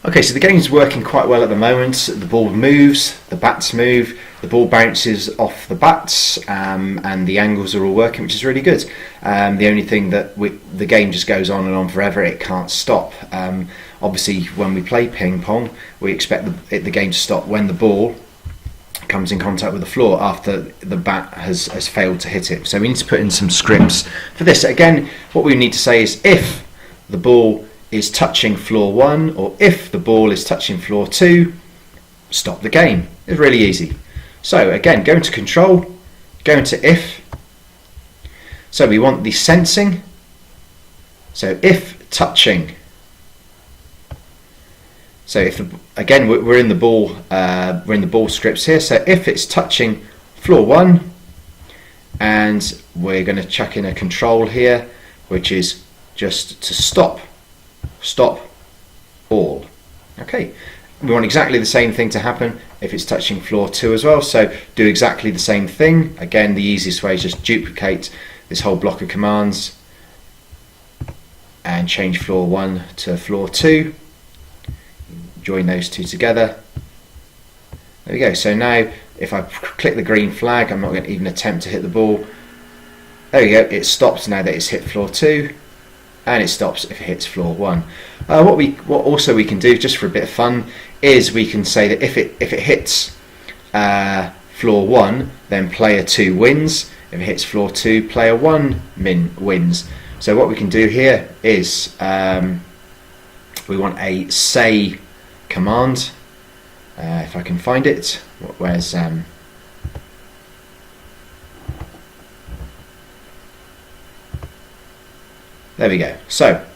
Okay, so the game's working quite well at the moment. The ball moves, the bats move, the ball bounces off the bats, and the angles are all working, which is really good. The only thing that the game just goes on and on forever, it can't stop. Obviously, when we play ping pong, we expect the game to stop when the ball comes in contact with the floor after the bat has failed to hit it. So we need to put in some scripts for this. Again, what we need to say is if the ball is touching floor 1 or if the ball is touching floor 2, stop the game. It's really easy. So again, go into control, go into if. So we want the sensing. So if touching. So if again we're in the ball scripts here. So if it's touching floor 1, and we're going to chuck in a control here, which is just to stop all. Okay, we want exactly the same thing to happen if it's touching floor 2 as well, so do exactly the same thing. Again, the easiest way is just duplicate this whole block of commands and change floor 1 to floor 2, join those two together. There we go. So now if I click the green flag, I'm not going to even attempt to hit the ball. There we go, it stops now that it's hit floor 2, and it stops if it hits floor 1. What also we can do, just for a bit of fun, is we can say that if it hits floor 1, then player 2 wins. If it hits floor 2, player 1 wins. So what we can do here is we want a say command. If I can find it, where's there we go. So,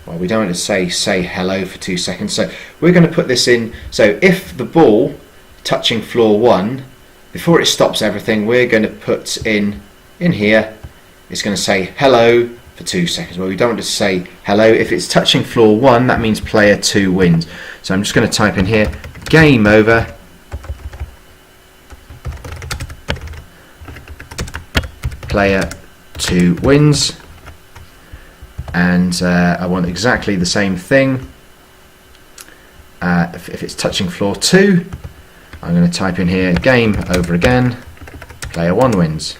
well, we don't want to say hello for 2 seconds. So we're going to put this in. So if the ball touching floor 1, before it stops everything, we're going to put in here. It's going to say hello for 2 seconds. Well, we don't want to say hello. If it's touching floor 1, that means player 2 wins. So I'm just going to type in here, game over. Player 2 wins. And I want exactly the same thing. If it's touching floor 2, I'm going to type in here game over again, player 1 wins.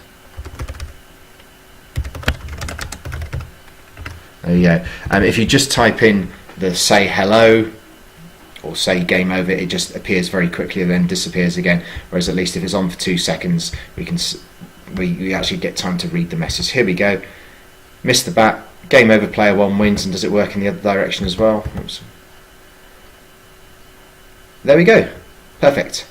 There you go. If you just type in the say hello or say game over, it just appears very quickly and then disappears again. Whereas at least if it's on for 2 seconds, we actually get time to read the message. Here we go. Missed the bat. Game over, player 1 wins. And does it work in the other direction as well? Oops. There we go. Perfect.